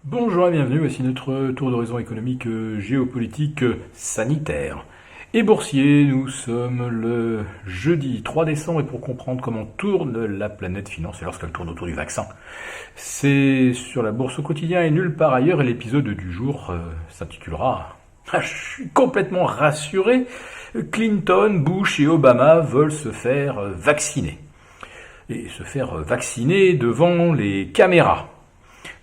Bonjour et bienvenue, voici notre tour d'horizon économique, géopolitique, sanitaire et boursier. Nous sommes le jeudi 3 décembre et pour comprendre comment tourne la planète financière lorsqu'elle tourne autour du vaccin, c'est sur la bourse au quotidien et nulle part ailleurs et l'épisode du jour s'intitulera « Je suis complètement rassuré, Clinton, Bush et Obama veulent se faire vacciner » et se faire vacciner devant les caméras.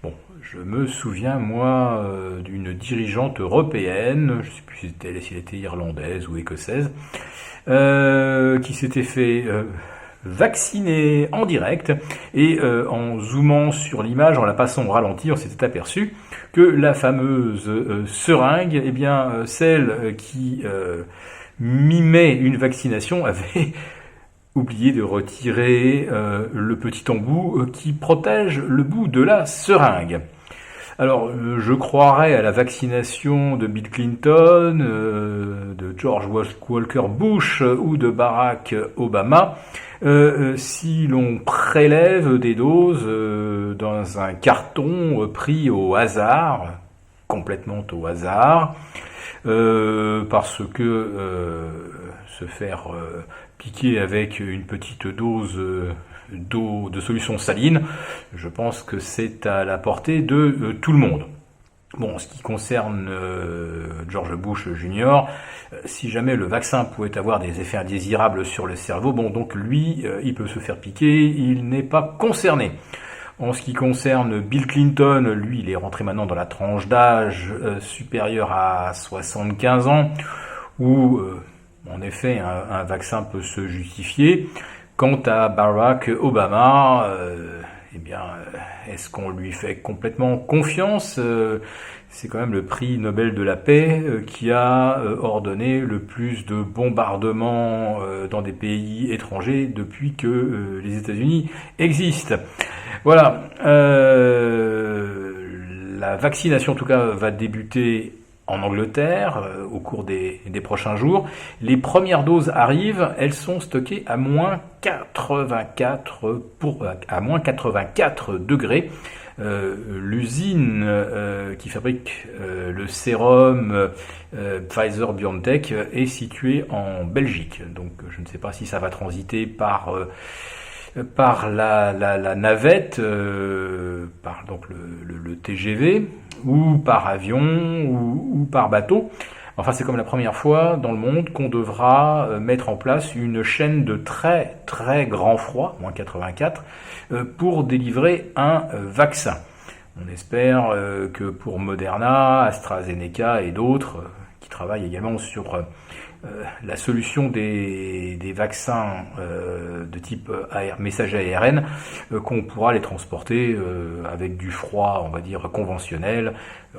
Bon, je me souviens, moi, d'une dirigeante européenne, je ne sais plus si elle était irlandaise ou écossaise, qui s'était fait vacciner en direct, et en zoomant sur l'image, en la passant au ralenti, on s'était aperçu que la fameuse seringue, eh bien, celle qui mimait une vaccination, avait oublié de retirer le petit embout qui protège le bout de la seringue. Alors, je croirais à la vaccination de Bill Clinton, de George Walker Bush ou de Barack Obama, si l'on prélève des doses dans un carton pris au hasard, complètement au hasard, parce que se faire piquer avec une petite dose d'eau de solution saline, je pense que c'est à la portée de tout le monde. Bon, en ce qui concerne George Bush Jr., si jamais le vaccin pouvait avoir des effets indésirables sur le cerveau, bon, donc lui, il peut se faire piquer, il n'est pas concerné. En ce qui concerne Bill Clinton, lui, il est rentré maintenant dans la tranche d'âge supérieure à 75 ans, où, en effet, un vaccin peut se justifier. Quant à Barack Obama, eh bien, est-ce qu'on lui fait complètement confiance? C'est quand même le prix Nobel de la paix qui a ordonné le plus de bombardements dans des pays étrangers depuis que les États-Unis existent. Voilà. La vaccination, en tout cas, va débuter en Angleterre au cours des prochains jours. Les premières doses arrivent, elles sont stockées à moins 84 degrés. L'usine qui fabrique le sérum Pfizer-BioNTech est située en Belgique. Donc je ne sais pas si ça va transiter par la navette, par donc le TGV, ou par avion, ou par bateau. Enfin, c'est comme la première fois dans le monde qu'on devra mettre en place une chaîne de très très grand froid, moins 84, pour délivrer un vaccin. On espère que pour Moderna, AstraZeneca et d'autres, qui travaillent également sur la solution des vaccins de type messager ARN, qu'on pourra les transporter avec du froid, on va dire, conventionnel,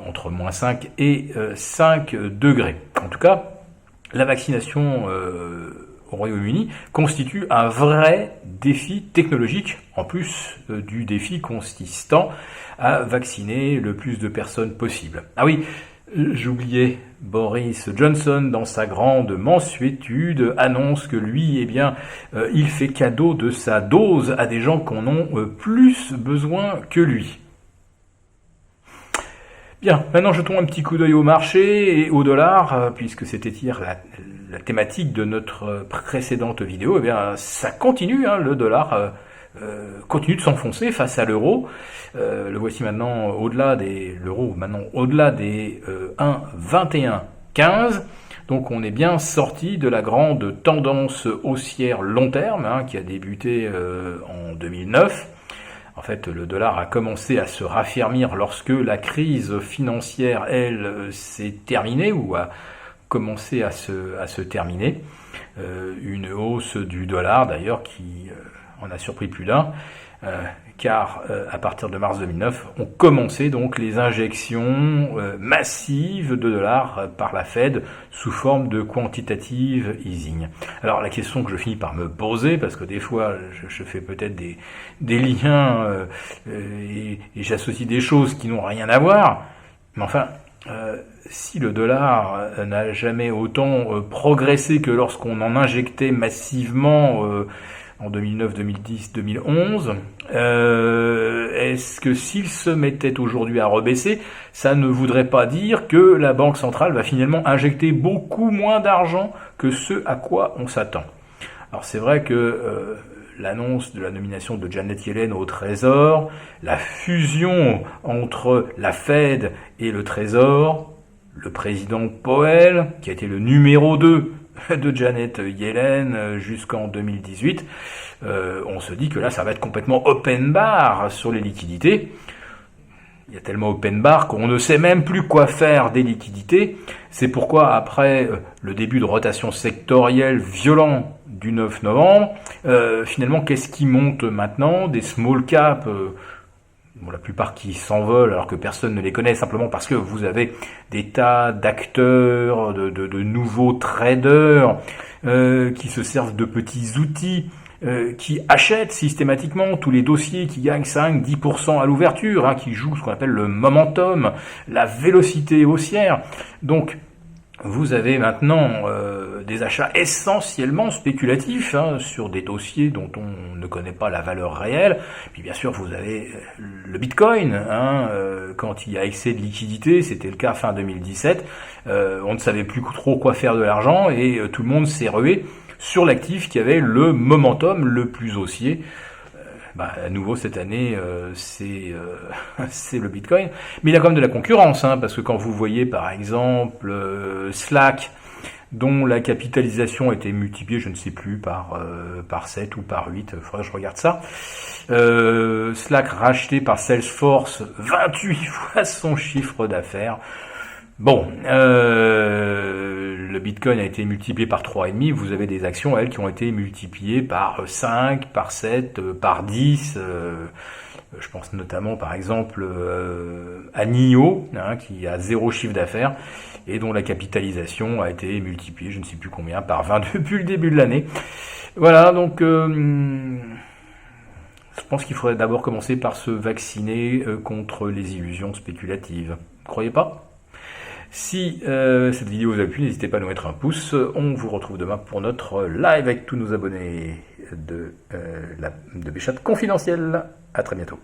entre moins 5 et 5 degrés. En tout cas, la vaccination au Royaume-Uni constitue un vrai défi technologique, en plus du défi consistant à vacciner le plus de personnes possible. Ah oui, j'oubliais, Boris Johnson, dans sa grande mansuétude, annonce que lui, eh bien, il fait cadeau de sa dose à des gens qui en ont plus besoin que lui. Bien, maintenant jetons un petit coup d'œil au marché et au dollar, puisque c'était hier la thématique de notre précédente vidéo. Eh bien, ça continue, hein, le dollar continue de s'enfoncer face à l'euro. Le voici maintenant l'euro maintenant au-delà des 1,2115. Donc on est bien sorti de la grande tendance haussière long terme, hein, qui a débuté en 2009. En fait, le dollar a commencé à se raffermir lorsque la crise financière, elle, s'est terminée ou a commencé à se terminer. Une hausse du dollar, d'ailleurs, qui en a surpris plus d'un, car à partir de mars 2009, ont commencé donc les injections massives de dollars par la Fed sous forme de quantitative easing. Alors la question que je finis par me poser, parce que des fois je fais peut-être des liens et j'associe des choses qui n'ont rien à voir, mais enfin, si le dollar n'a jamais autant progressé que lorsqu'on en injectait massivement en 2009, 2010, 2011. Est-ce que s'il se mettait aujourd'hui à rebaisser, ça ne voudrait pas dire que la Banque centrale va finalement injecter beaucoup moins d'argent que ce à quoi on s'attend? Alors c'est vrai que l'annonce de la nomination de Janet Yellen au Trésor, la fusion entre la Fed et le Trésor, le président Powell, qui a été le numéro 2 de Janet Yellen jusqu'en 2018, on se dit que là ça va être complètement open bar sur les liquidités. Il y a tellement open bar qu'on ne sait même plus quoi faire des liquidités. C'est pourquoi après le début de rotation sectorielle violent du 9 novembre, finalement qu'est-ce qui monte maintenant? Des small caps, la plupart qui s'envolent alors que personne ne les connaît, simplement parce que vous avez des tas d'acteurs, de nouveaux traders qui se servent de petits outils, qui achètent systématiquement tous les dossiers qui gagnent 5-10% à l'ouverture, qui jouent ce qu'on appelle le momentum, la vélocité haussière. Donc vous avez maintenant des achats essentiellement spéculatifs sur des dossiers dont on ne connaît pas la valeur réelle. Puis bien sûr, vous avez le Bitcoin. Quand il y a excès de liquidité, c'était le cas fin 2017, on ne savait plus trop quoi faire de l'argent et tout le monde s'est rué sur l'actif qui avait le momentum le plus haussier. À nouveau cette année, c'est le Bitcoin. Mais il y a quand même de la concurrence, parce que quand vous voyez par exemple Slack, dont la capitalisation a été multipliée, je ne sais plus, par 7 ou par 8, il faudrait que je regarde ça. Slack racheté par Salesforce, 28 fois son chiffre d'affaires. Bon, le Bitcoin a été multiplié par 3,5, vous avez des actions, elles, qui ont été multipliées par 5, par 7, par 10. Je pense notamment, par exemple, à NIO, qui a 0 chiffre d'affaires, et dont la capitalisation a été multipliée, je ne sais plus combien, par 20 depuis le début de l'année. Voilà, donc je pense qu'il faudrait d'abord commencer par se vacciner contre les illusions spéculatives. Croyez pas ? Si cette vidéo vous a plu, n'hésitez pas à nous mettre un pouce. On vous retrouve demain pour notre live avec tous nos abonnés de Béchat Confidentiel. À très bientôt.